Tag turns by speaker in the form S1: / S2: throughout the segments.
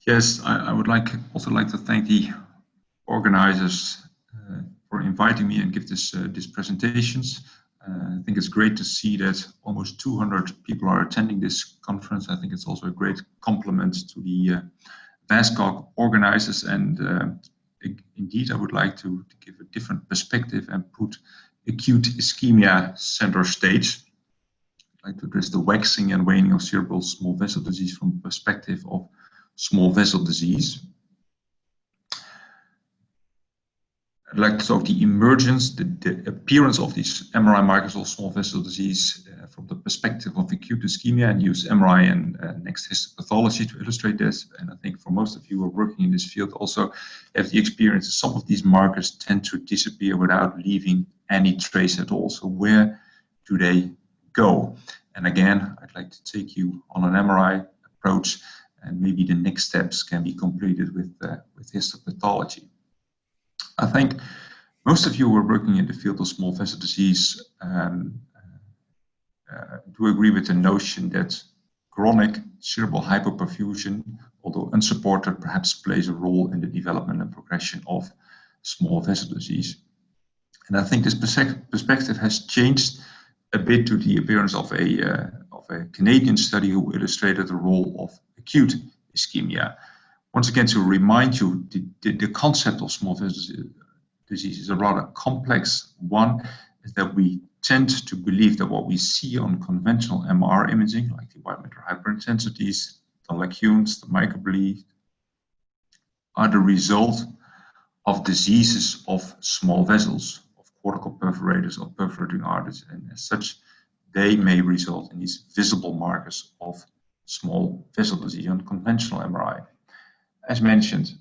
S1: Yes, I would also like to thank the organizers for inviting me and give these presentations. I think it's great to see that almost 200 people are attending this conference. I think it's also a great compliment to the VASCOG organizers, and indeed I would like to give a different perspective and put acute ischemia center stage. I'd like to address the waxing and waning of cerebral small vessel disease from the perspective of small vessel disease. I'd like to talk the emergence, the appearance of these MRI markers of small vessel disease from the perspective of acute ischemia, and use MRI and next histopathology to illustrate this. And I think for most of you who are working in this field also have the experience that some of these markers tend to disappear without leaving any trace at all. So where do they go? And again, I'd like to take you on an MRI approach, and maybe the next steps can be completed with histopathology. I think most of you who are working in the field of small vessel disease do agree with the notion that chronic cerebral hypoperfusion, although unsupported, perhaps plays a role in the development and progression of small vessel disease. And I think this perspective has changed a bit to the appearance of a Canadian study who illustrated the role of acute ischemia. Once again, to remind you, the concept of small vessel disease is a rather complex one, is that we tend to believe that what we see on conventional MR imaging, like the white matter hyperintensities, the lacunes, the microbleed, are the result of diseases of small vessels, of cortical perforators or perforating arteries, and as such, they may result in these visible markers of small vessel disease on conventional MRI. As mentioned,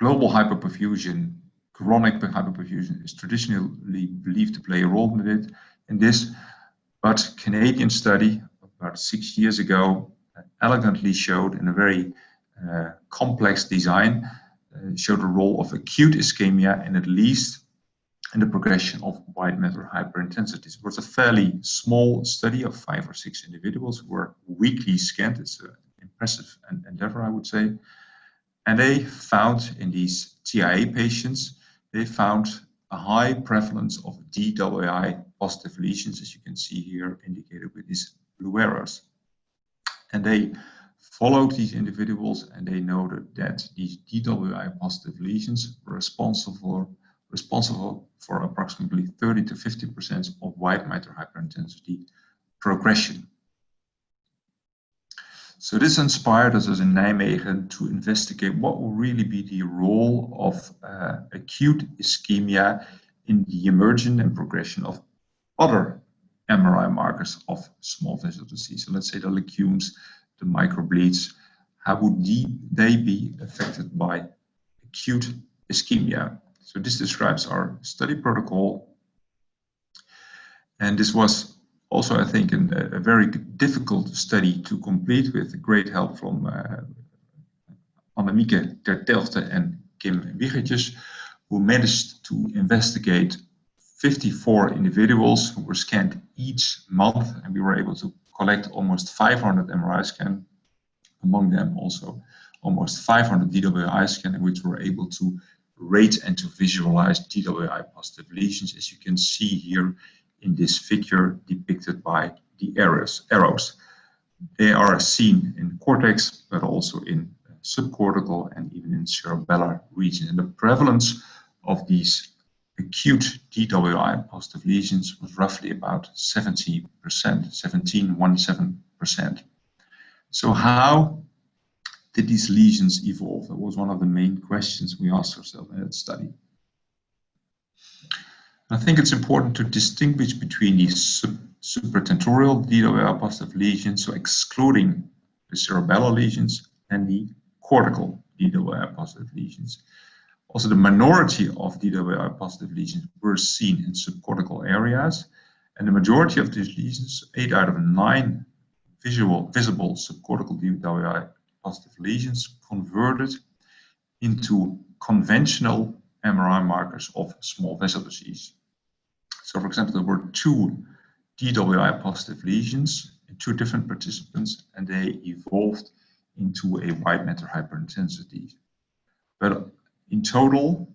S1: global hypoperfusion, chronic hypoperfusion is traditionally believed to play a role in this, but Canadian study about 6 years ago elegantly showed in a very complex design, showed the role of acute ischemia and at least in the progression of white matter hyperintensities. It was a fairly small study of 5 or 6 individuals who were weekly scanned. It's an impressive endeavor, I would say. And they found in these TIA patients, they found a high prevalence of DWI positive lesions, as you can see here indicated with these blue arrows. And they followed these individuals and they noted that these DWI positive lesions were responsible for approximately 30 to 50% of white matter hyperintensity progression. So this inspired us as in Nijmegen to investigate what will really be the role of acute ischemia in the emergence and progression of other MRI markers of small vessel disease. So let's say the lacunes, the microbleeds, how would they be affected by acute ischemia? So this describes our study protocol. And this was also, I think, a very difficult study to complete with great help from Annemieke Tertelfte and Kim Wiggetjes, who managed to investigate 54 individuals who were scanned each month, and we were able to collect almost 500 MRI scans, among them also almost 500 DWI scans, in which we were able to rate and to visualize DWI positive lesions, as you can see here in this figure depicted by the arrows. They are seen in cortex, but also in subcortical and even in cerebellar region. And the prevalence of these acute DWI positive lesions was roughly about 17%. So how did these lesions evolve? That was one of the main questions we asked ourselves in that study. I think it's important to distinguish between these supratentorial DWI positive lesions, so excluding the cerebellar lesions, and the cortical DWI positive lesions. Also, the minority of DWI positive lesions were seen in subcortical areas, and the majority of these lesions, 8 out of 9 visible subcortical DWI positive lesions, converted into conventional MRI markers of small vessel disease. So, for example, there were 2 DWI positive lesions in 2 different participants, and they evolved into a white matter hyperintensity. But in total,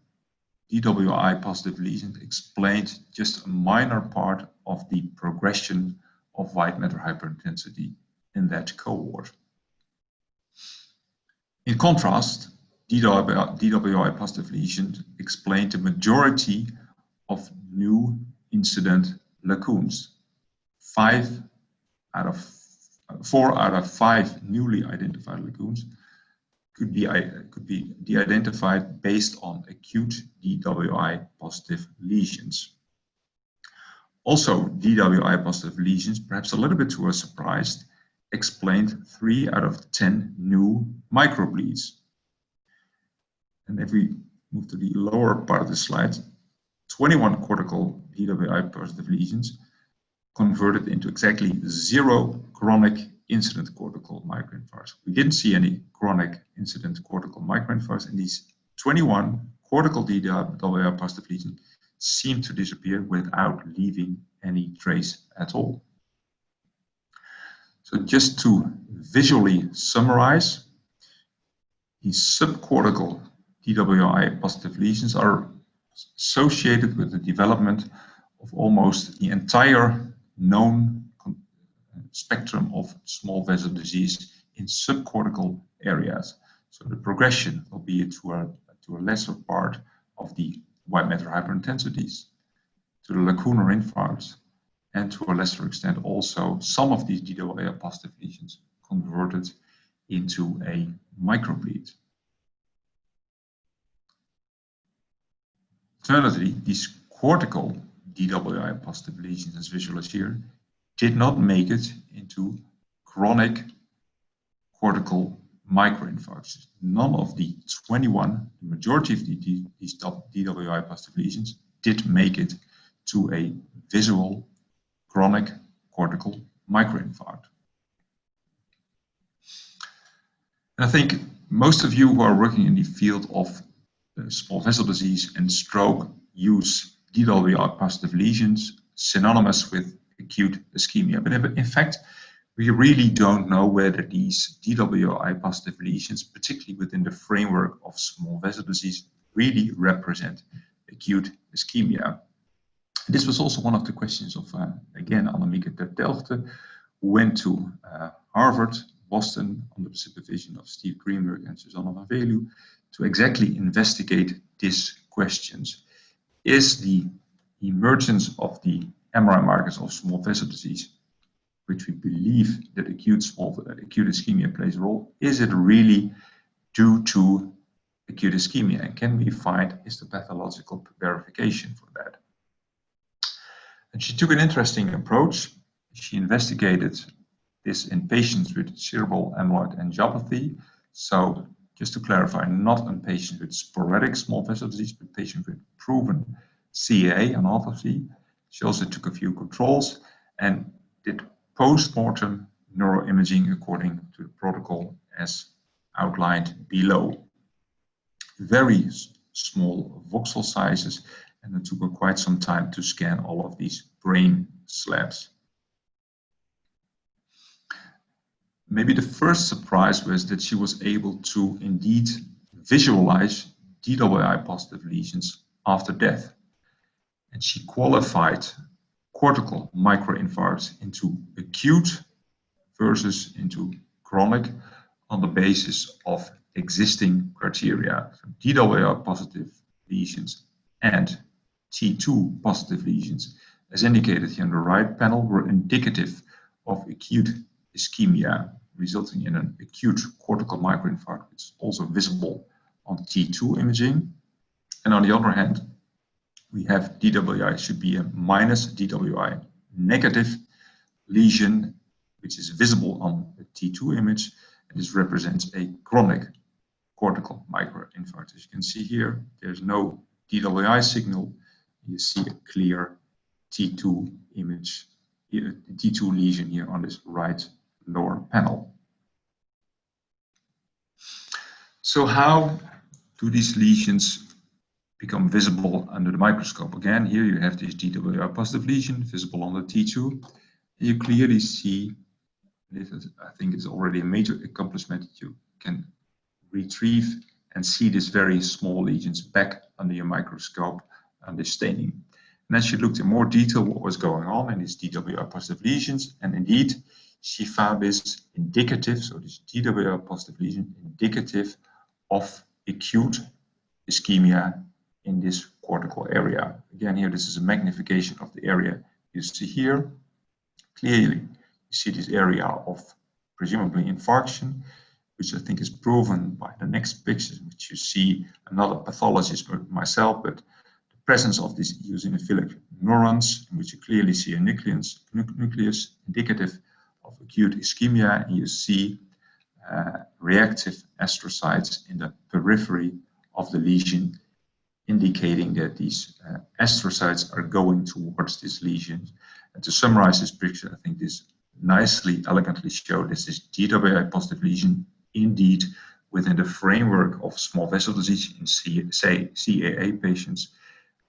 S1: DWI positive lesions explained just a minor part of the progression of white matter hyperintensity in that cohort. In contrast, DWI positive lesions explained the majority of new incident lacunes. 4 out of 5 newly identified lacunes could be de-identified based on acute DWI positive lesions. Also, DWI positive lesions, perhaps a little bit to our surprise, explained 3 out of 10 new microbleeds. And if we move to the lower part of the slide, 21 cortical DWI positive lesions converted into exactly 0 chronic incident cortical microinfarcts. We didn't see any chronic incident cortical microinfarcts, and these 21 cortical DWI positive lesions seem to disappear without leaving any trace at all. So just to visually summarize, these subcortical DWI positive lesions are associated with the development of almost the entire known spectrum of small vessel disease in subcortical areas. So the progression will be to a lesser part of the white matter hyperintensities, to the lacunar infarcts, and to a lesser extent also some of these DWI positive lesions converted into a microbleed. Alternatively, these cortical DWI positive lesions, as visualized here, did not make it into chronic cortical microinfarcts. None of the 21, the majority of these DWI positive lesions did make it to a visual chronic cortical microinfarct. And I think most of you who are working in the field of small vessel disease and stroke use DWI positive lesions synonymous with acute ischemia. But in fact, we really don't know whether these DWI positive lesions, particularly within the framework of small vessel disease, really represent acute ischemia. This was also one of the questions of, again, Annemieke ter Delfte, who went to Harvard, Boston, under the supervision of Steve Greenberg and Susanna van Veluwe, to exactly investigate these questions. Is the emergence of the MRI markers of small vessel disease, which we believe that acute ischemia plays a role, is it really due to acute ischemia? And can we find is the pathological verification for that? And she took an interesting approach. She investigated this in patients with cerebral amyloid angiopathy. So just to clarify, not in patients with sporadic small vessel disease, but patients with proven CA and autopsy. She also took a few controls and did post-mortem neuroimaging according to the protocol as outlined below. Very small voxel sizes, and it took her quite some time to scan all of these brain slabs. Maybe the first surprise was that she was able to indeed visualize DWI positive lesions after death. And she qualified cortical microinfarcts into acute versus into chronic on the basis of existing criteria. So DWI positive lesions and T2 positive lesions, as indicated here on the right panel, were indicative of acute ischemia, resulting in an acute cortical microinfarct, which is also visible on T2 imaging. And on the other hand, we have DWI should be a minus DWI negative lesion, which is visible on the T2 image, and this represents a chronic cortical microinfarct. As you can see here, there's no DWI signal. You see a clear T2 image, T2 lesion here on this right lower panel. So how do these lesions become visible under the microscope? Again, here you have this DWI positive lesion visible on the T2. You clearly see This is, I think, is already a major accomplishment that you can retrieve and see these very small lesions back under your microscope under staining. And then she looked in more detail what was going on in these DWI positive lesions, and indeed she found this indicative, so this DWI positive lesion indicative of acute ischemia in this cortical area. Again, here this is a magnification of the area you see here. Clearly, you see this area of presumably infarction, which I think is proven by the next picture, which you see another pathologist myself, but the presence of these eosinophilic neurons, in which you clearly see a nucleus indicative of acute ischemia, and you see reactive astrocytes in the periphery of the lesion, indicating that these astrocytes are going towards this lesion. And to summarize this picture, I think this nicely, elegantly shows this DWI positive lesion indeed within the framework of small vessel disease in CAA patients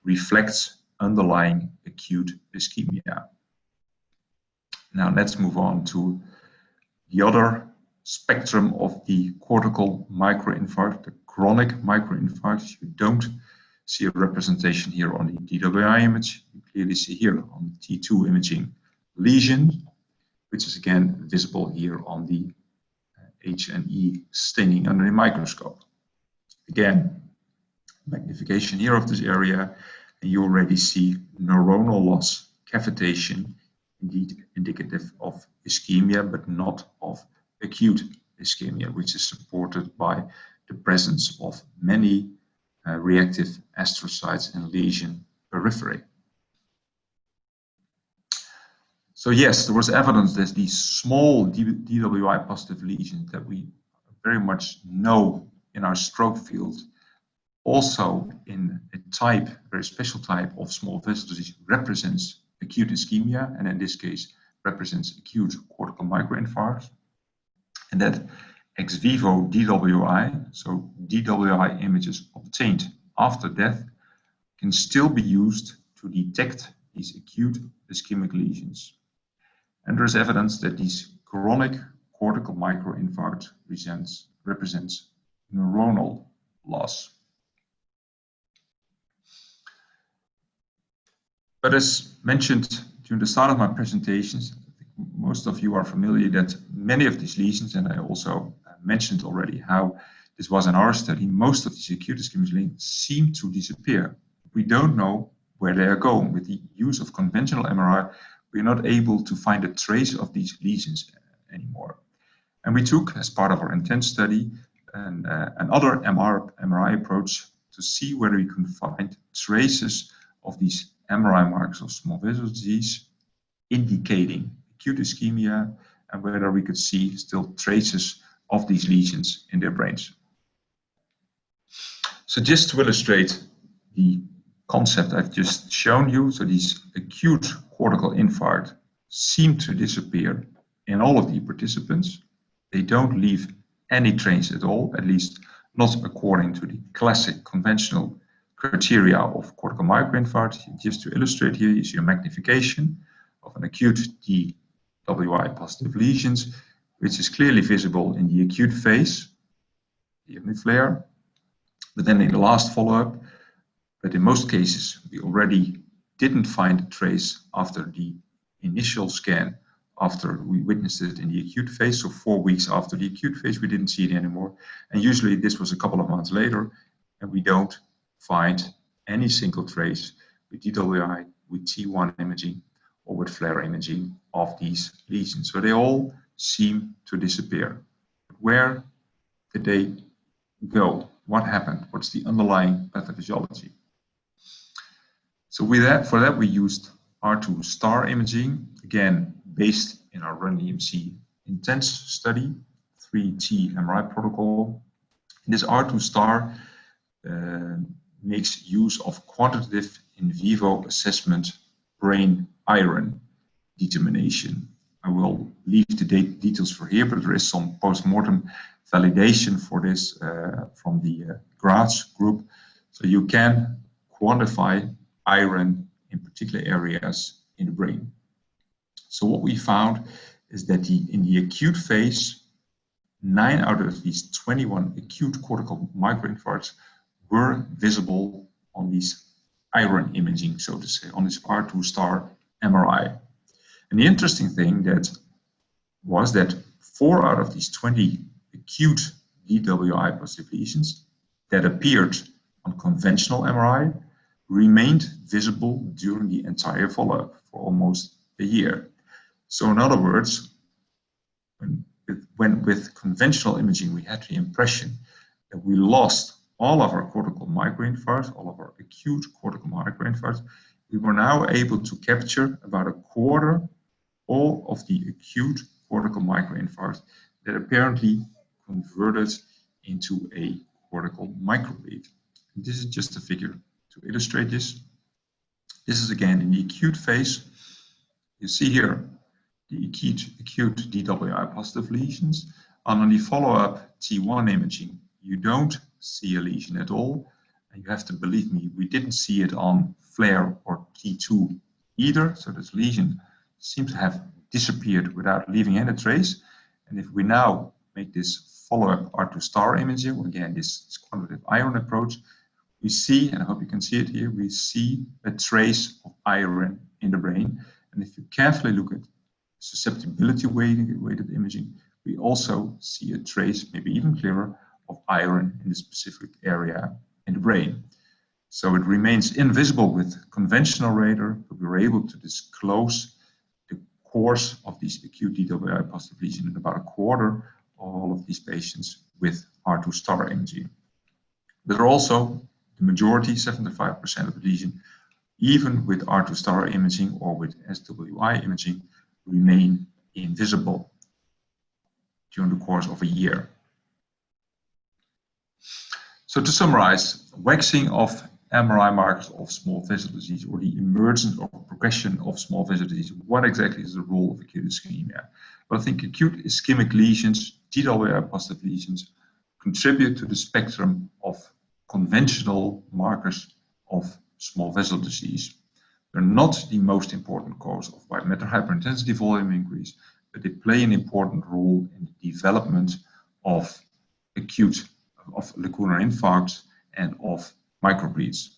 S1: reflects underlying acute ischemia. Now let's move on to the other spectrum of the cortical microinfarct, the chronic microinfarct. You don't see a representation here on the DWI image. You clearly see here on the T2 imaging lesion, which is again visible here on the H&E staining under the microscope. Again, magnification here of this area, and you already see neuronal loss, cavitation, indeed indicative of ischemia, but not of acute ischemia, which is supported by the presence of many reactive astrocytes in lesion periphery. So yes, there was evidence that these small DWI positive lesions that we very much know in our stroke field, also in a type, very special type of small vessel disease, represents acute ischemia, and in this case represents acute cortical microinfarct, and that ex vivo DWI, so DWI images obtained after death, can still be used to detect these acute ischemic lesions. And there is evidence that these chronic cortical microinfarct represents neuronal loss. But as mentioned during the start of my presentations, I think most of you are familiar that many of these lesions, and I also mentioned already how this was in our study, most of these acute ischemic lesions seem to disappear. We don't know where they are going. With the use of conventional MRI, we're not able to find a trace of these lesions anymore. And we took, as part of our intent study, another MRI approach to see whether we could find traces of these MRI markers of small vessel disease indicating acute ischemia, and whether we could see still traces of these lesions in their brains. So just to illustrate the concept I've just shown you, so these acute cortical infarct seem to disappear in all of the participants. They don't leave any trace at all, at least not according to the classic conventional criteria of cortical microinfarct. Just to illustrate here, you see a magnification of an acute DWI positive lesions, which is clearly visible in the acute phase, the flare. But then in the last follow-up, but in most cases, we already didn't find a trace after the initial scan, after we witnessed it in the acute phase. So 4 weeks after the acute phase, we didn't see it anymore. And usually this was a couple of months later, and we don't find any single trace with DWI, with T1 imaging, or with flare imaging of these lesions. So they all seem to disappear. Where did they go? What happened? What's the underlying pathophysiology? So for that we used R2 star imaging, again based in our RUN-EMC intense study, 3T MRI protocol. And this R2 star makes use of quantitative in vivo assessment brain iron determination. I will leave the details for here, but there is some post-mortem validation for this from the Graz group. So you can quantify iron in particular areas in the brain. So what we found is that in the acute phase, 9 out of these 21 acute cortical microinfarcts were visible on these iron imaging, so to say, on this R2 star MRI. And the interesting thing was that 4 out of these 20 acute DWI positive lesions that appeared on conventional MRI remained visible during the entire follow-up for almost a year. So in other words, when with conventional imaging we had the impression that we lost all of our cortical microinfarcts, all of our acute cortical microinfarcts, we were now able to capture about a quarter all of the acute cortical microinfarcts that apparently converted into a cortical microbleed. And this is just a figure to illustrate this. This is again in the acute phase. You see here the acute DWI positive lesions. And on the follow-up T1 imaging, you don't see a lesion at all. And you have to believe me, we didn't see it on FLAIR or T2 either. So this lesion seems to have disappeared without leaving any trace. And if we now make this follow-up R2 star imaging, again, this quantitative iron approach, we see, and I hope you can see it here, we see a trace of iron in the brain. And if you carefully look at susceptibility weighted imaging, we also see a trace, maybe even clearer, of iron in the specific area in the brain. So it remains invisible with conventional radar, but we were able to disclose the course of these acute DWI positive lesions in about a quarter of all of these patients with R2 star imaging. There are also the majority, 75% of the lesion, even with R2 star imaging or with SWI imaging, remain invisible during the course of a year. So to summarize, waxing of MRI markers of small vessel disease or the emergence or progression of small vessel disease, what exactly is the role of acute ischemia? Well, I think acute ischemic lesions, DWI positive lesions, contribute to the spectrum of conventional markers of small vessel disease. They're not the most important cause of white matter hyperintensity volume increase, but they play an important role in the development of lacunar infarcts and of microbleeds.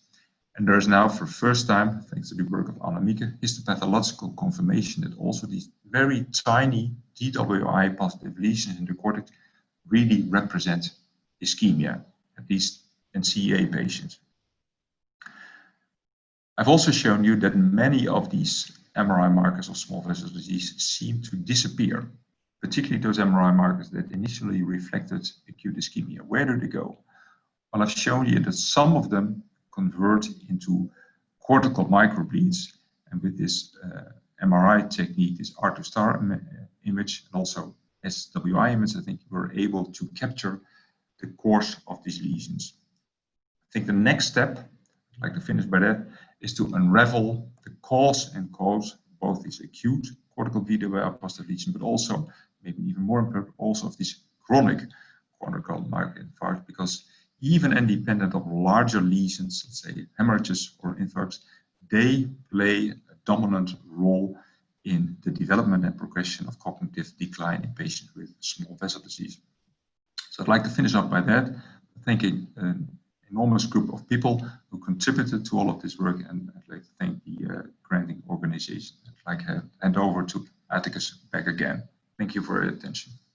S1: And there is now, for the first time, thanks to the work of Annemieke, histopathological confirmation that also these very tiny DWI positive lesions in the cortex really represent ischemia, at least in CEA patients. I've also shown you that many of these MRI markers of small vessel disease seem to disappear, particularly those MRI markers that initially reflected acute ischemia. Where do they go? Well, I've shown you that some of them convert into cortical microbleeds, and with this MRI technique, this R2 star image, and also SWI image, I think we're able to capture the course of these lesions. I think the next step, I'd like to finish by that, is to unravel the cause and cause both these acute cortical DWI positive lesions, but also, maybe even more important, also of these chronic cortical microinfarcts, because even independent of larger lesions, let's say hemorrhages or infarcts, they play a dominant role in the development and progression of cognitive decline in patients with small vessel disease. So I'd like to finish up by that, thanking an enormous group of people who contributed to all of this work, and I'd like to thank the granting organization. I'd like to hand over to Atticus back again. Thank you for your attention.